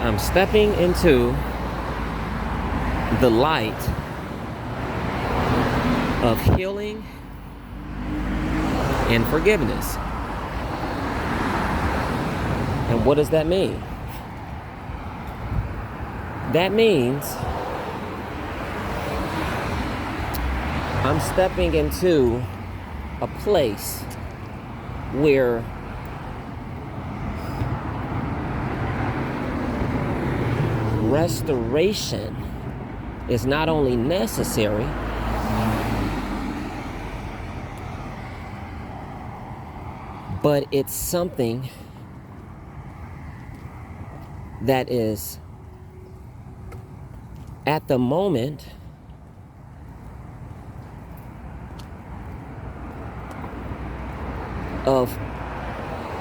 I'm stepping into the light of healing and forgiveness. And what does that mean? That means I'm stepping into a place where restoration is not only necessary, but it's something that is at the moment of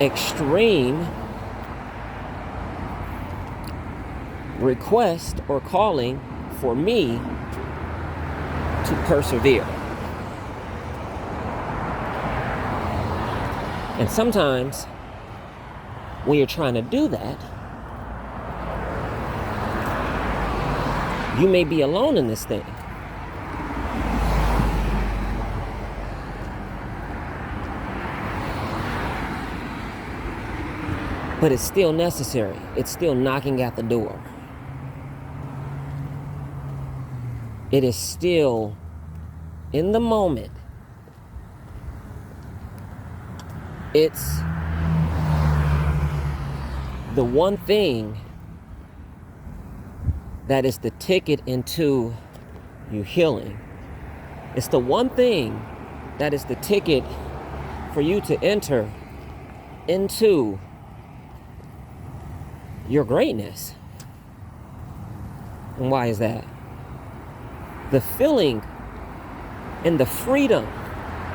extreme request or calling for me to persevere. And sometimes when you're trying to do that, you may be alone in this thing. But it's still necessary. It's still knocking at the door. It is still in the moment. It's the one thing that is the ticket into you healing. It's the one thing that is the ticket for you to enter into your greatness. And why is that? The feeling and the freedom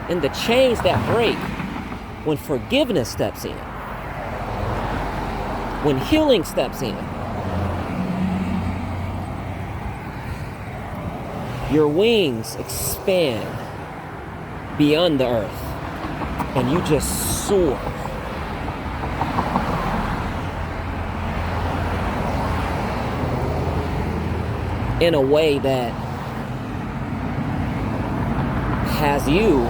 and the chains that break when forgiveness steps in, when healing steps in. Your wings expand beyond the earth and you just soar. In a way that has you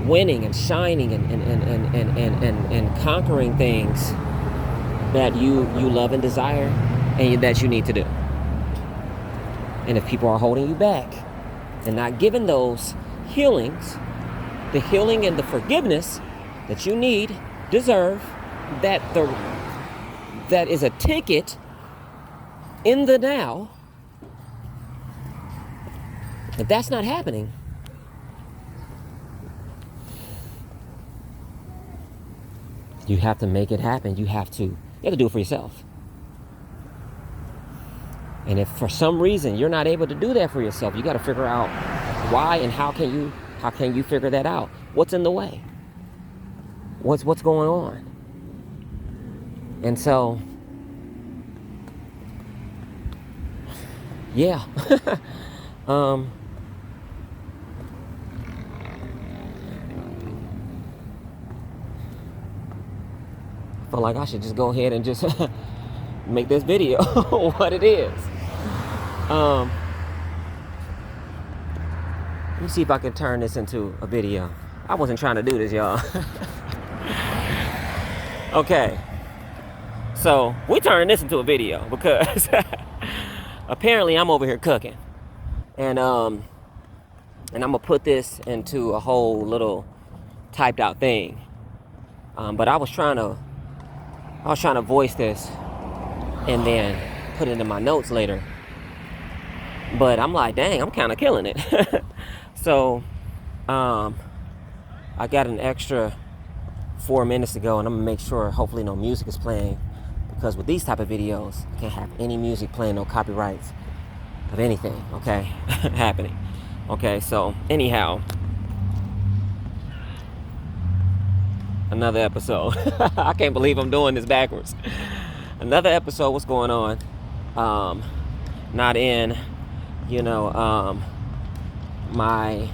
winning and shining and conquering things that you love and desire and that you need to do. And if people are holding you back and not giving those healings, the healing and the forgiveness that you need, deserve, that is a ticket in the now, if that's not happening, you have to make it happen. You have to do it for yourself. And if for some reason you're not able to do that for yourself, you got to figure out why and how can you figure that out? What's in the way? What's going on? And so, yeah. I feel like I should just go ahead and just make this video what it is. Let me see if I can turn this into a video. I wasn't trying to do this, y'all. Okay. So we turned this into a video because apparently I'm over here cooking. And I'm gonna put this into a whole little typed out thing. But I was trying to voice this and then put it in my notes later. But I'm like, dang, I'm kind of killing it. So, I got an extra 4 minutes to go, and I'm gonna make sure hopefully no music is playing, because with these type of videos, I can't have any music playing, no copyrights of anything, okay, happening. Okay, so anyhow, another episode. I can't believe I'm doing this backwards. Another episode, what's going on? Not in, my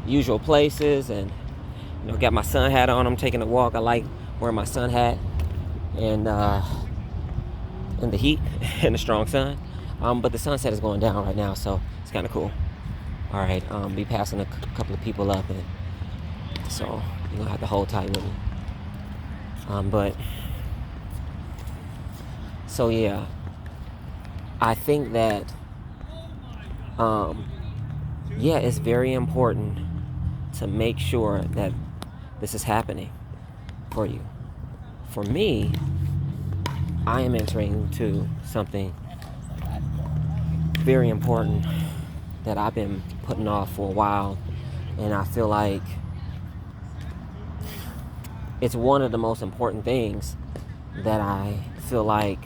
usual places, and got my sun hat on. I'm taking a walk. I like wearing my sun hat, and in the heat and the strong sun. But the sunset is going down right now, so it's kind of cool. All right, be passing a couple of people up, and so you're gonna have to hold tight with me. But so yeah, I think that yeah, it's very important to make sure that this is happening for you. For me, I am entering into something very important that I've been putting off for a while, and I feel like it's one of the most important things that I feel like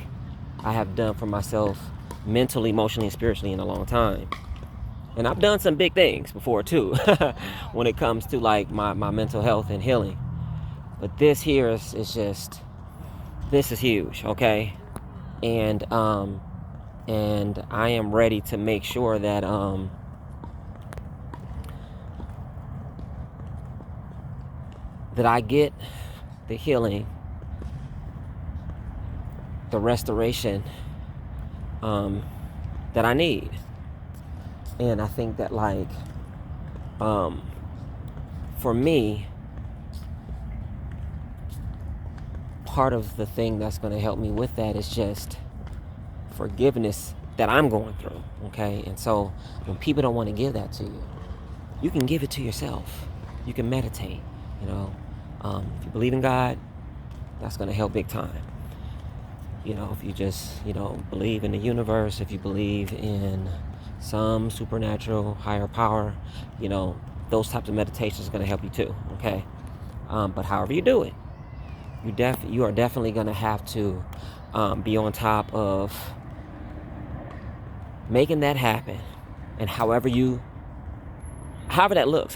I have done for myself mentally, emotionally, and spiritually in a long time. And I've done some big things before too when it comes to like my mental health and healing. But this here is just, this is huge, okay? And I am ready to make sure that that I get the healing, the restoration that I need. And I think that like for me, part of the thing that's going to help me with that is just forgiveness that I'm going through, okay? And so when people don't want to give that to you, you can give it to yourself. You can meditate, you know. If you believe in God, that's going to help big time. You know, if you just, you know, believe in the universe, if you believe in some supernatural higher power, you know, those types of meditations are going to help you too, okay? But however you do it, you are definitely going to have to be on top of making that happen. And however that looks,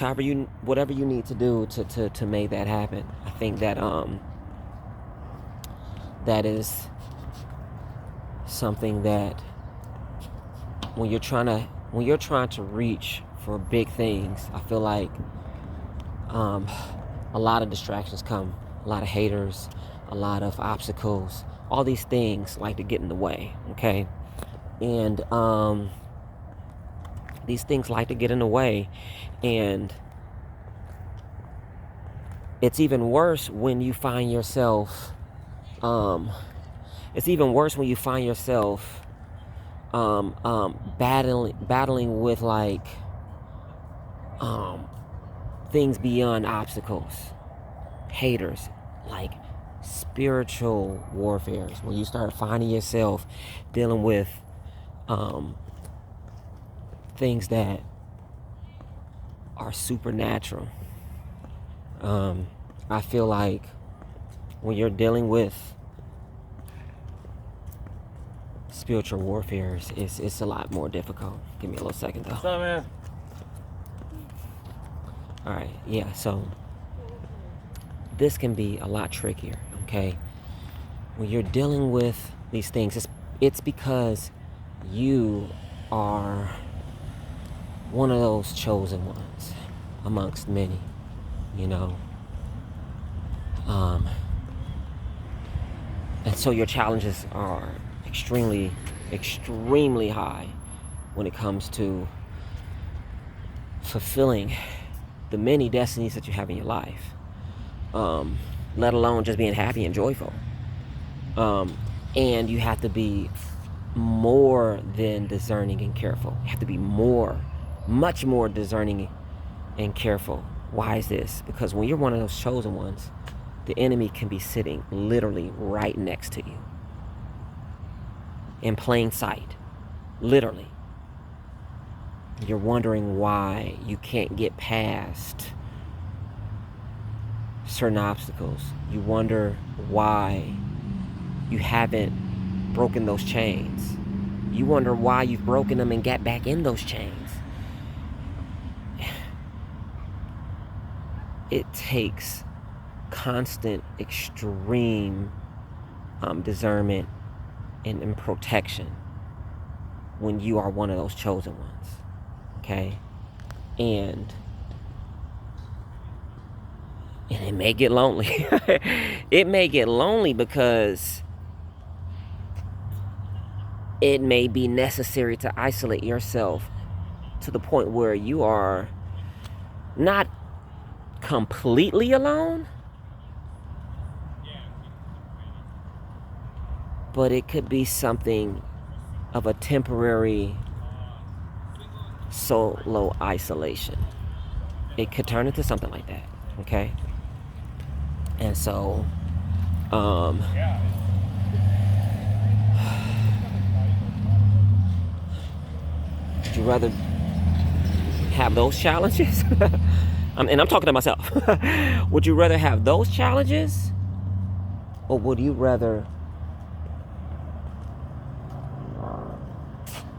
whatever you need to do to make that happen. I think that that is something that when you're trying to reach for big things, I feel like a lot of distractions come, a lot of haters, a lot of obstacles, all these things like to get in the way, okay? And these things like to get in the way, and it's even worse when you find yourself battling with like things beyond obstacles, haters, like spiritual warfares, when you start finding yourself dealing with things that are supernatural. I feel like when you're dealing with spiritual warfare, it's a lot more difficult. Give me a little second though. What's up, man? All right, yeah, so this can be a lot trickier, okay? When you're dealing with these things, it's because you are one of those chosen ones amongst many, you know? And so your challenges are extremely, extremely high when it comes to fulfilling the many destinies that you have in your life, let alone just being happy and joyful. And you have to be more than discerning and careful. You have to be much more discerning and careful. Why is this? Because when you're one of those chosen ones, the enemy can be sitting literally right next to you, in plain sight, literally. You're wondering why you can't get past certain obstacles. You wonder why you haven't broken those chains. You wonder why you've broken them and got back in those chains. It takes constant, extreme discernment and protection when you are one of those chosen ones, okay? And it may get lonely. It may get lonely because it may be necessary to isolate yourself to the point where you are not completely alone, but it could be something of a temporary solo isolation. It could turn into something like that, okay? And so, would you rather have those challenges? And I'm talking to myself. Would you rather have those challenges, or would you rather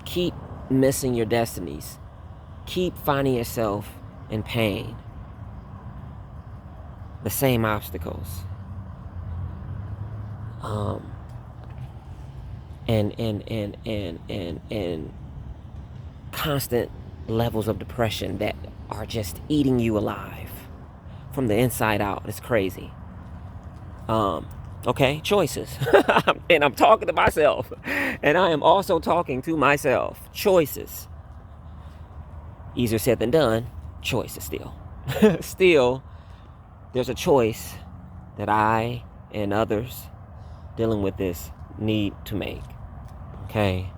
keep missing your destinies, keep finding yourself in pain, the same obstacles, and constant levels of depression that are just eating you alive from the inside out? It's crazy. Okay, choices. And I'm talking to myself, and I am also talking to myself. Choices. Easier said than done. Choices still. Still, there's a choice that I and others dealing with this need to make. Okay?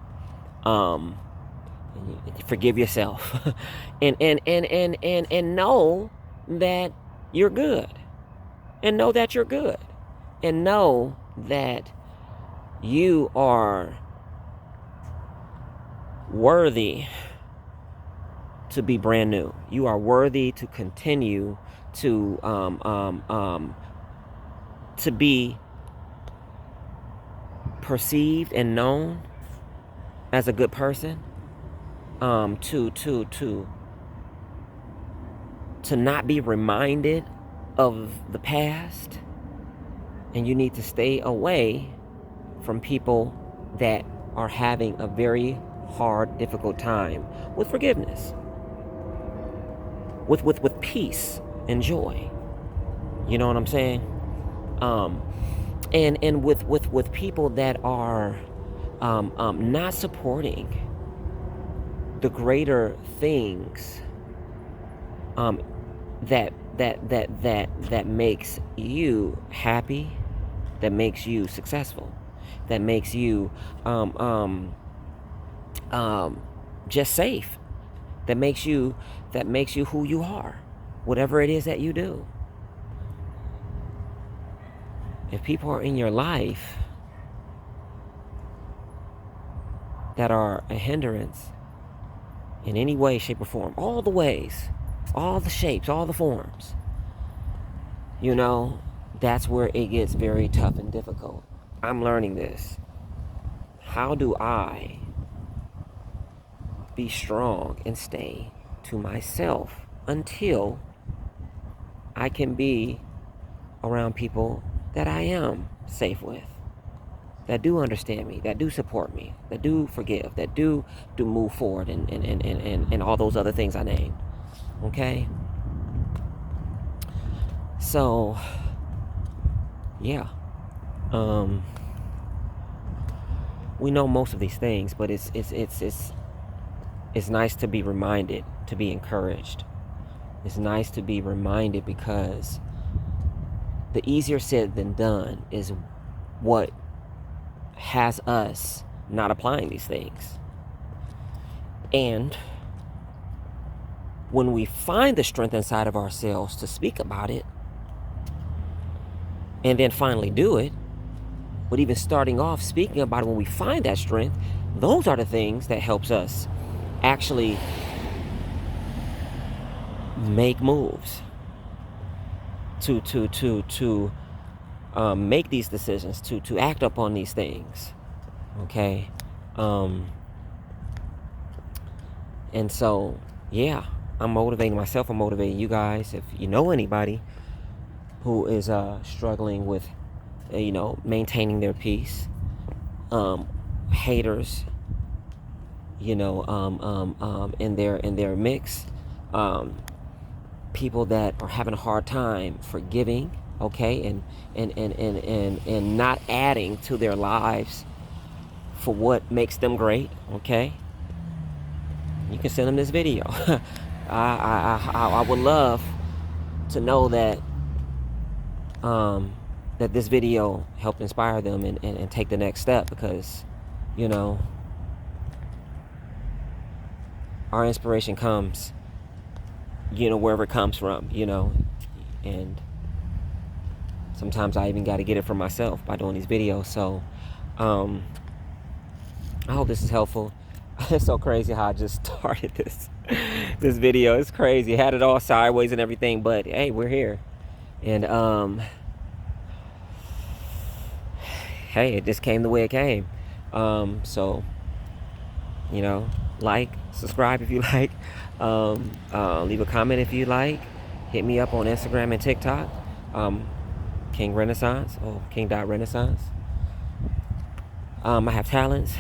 Forgive yourself. and know that you're good. And know that you're good. And know that you are worthy to be brand new. You are worthy to continue to be perceived and known as a good person. To not be reminded of the past. And you need to stay away from people that are having a very hard, difficult time with forgiveness, with peace and joy. You know what I'm saying? And with people that are not supporting the greater things that makes you happy, that makes you successful, that makes you just safe, that makes you who you are, whatever it is that you do. If people are in your life that are a hindrance in any way, shape, or form, all the ways, all the shapes, all the forms, you know, that's where it gets very tough and difficult. I'm learning this. How do I be strong and stay to myself until I can be around people that I am safe with, that do understand me, that do support me, that do forgive, that do move forward, and all those other things I named. Okay? So, yeah. We know most of these things, but it's nice to be reminded, to be encouraged. It's nice to be reminded, because the easier said than done is what has us not applying these things. And when we find the strength inside of ourselves to speak about it, and then finally do it, but even starting off speaking about it, when we find that strength, those are the things that helps us actually make moves to make these decisions, to act upon these things. Okay? And so, yeah, I'm motivating myself, I'm motivating you guys. If you know anybody who is struggling with, maintaining their peace, haters, in their mix, people that are having a hard time forgiving, okay, and not adding to their lives for what makes them great, okay, you can send them this video. I would love to know that that this video helped inspire them and take the next step, because, you know, our inspiration comes, you know, wherever it comes from, you know, and sometimes I even got to get it from myself by doing these videos. So I hope this is helpful. It's so crazy how I just started this video. It's crazy. Had it all sideways and everything, but hey, we're here. And hey, it just came the way it came. So, you know, like, subscribe if you like, leave a comment if you like, hit me up on Instagram and TikTok, King Renaissance, or King.Renaissance. I have talents,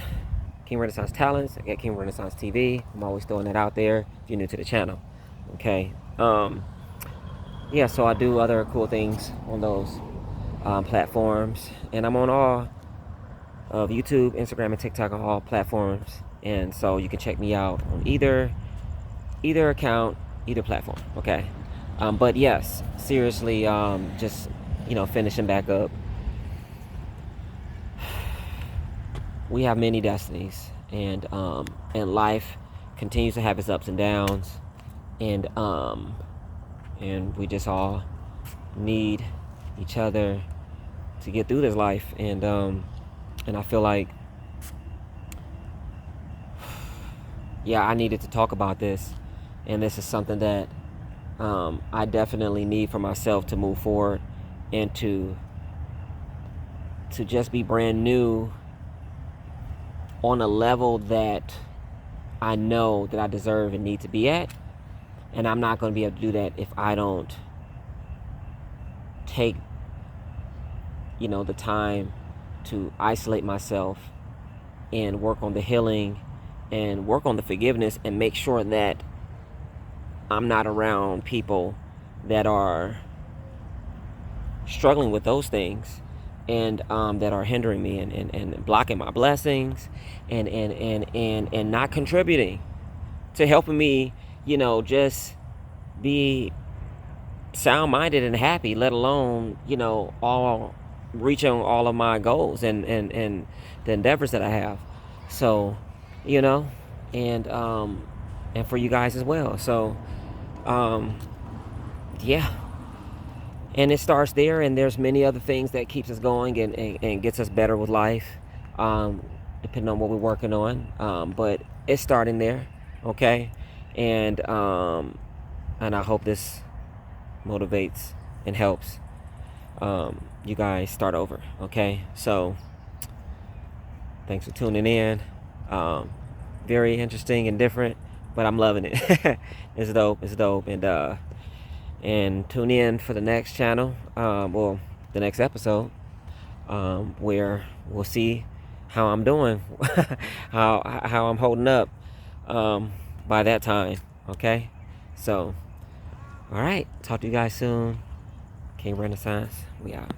King Renaissance Talents. I got King Renaissance TV. I'm always throwing that out there if you're new to the channel. Okay. Yeah, so I do other cool things on those platforms, and I'm on all of YouTube, Instagram, and TikTok, on all platforms. And so you can check me out on either account, either platform. Okay. But yes, seriously, just, you know, finishing back up. We have many destinies, and life continues to have its ups and downs, and we just all need each other to get through this life. And I feel like, yeah, I needed to talk about this, and this is something that I definitely need for myself to move forward, and to just be brand new on a level that I know that I deserve and need to be at. And I'm not going to be able to do that if I don't take, you know, the time to isolate myself and work on the healing and work on the forgiveness, and make sure that I'm not around people that are struggling with those things, and that are hindering me and blocking my blessings, and not contributing to helping me, you know, just be sound-minded and happy, let alone, you know, all reaching all of my goals and the endeavors that I have. So, you know, and for you guys as well. So yeah, and it starts there, and there's many other things that keeps us going and gets us better with life, depending on what we're working on, but it's starting there. Okay. And I hope this motivates and helps you guys start over. Okay. So thanks for tuning in. Very interesting and different, but I'm loving it. It's dope. And tune in for the next channel, well, the next episode, where we'll see how I'm doing, how I'm holding up by that time. Okay. So, all right, talk to you guys soon. King Renaissance, we out.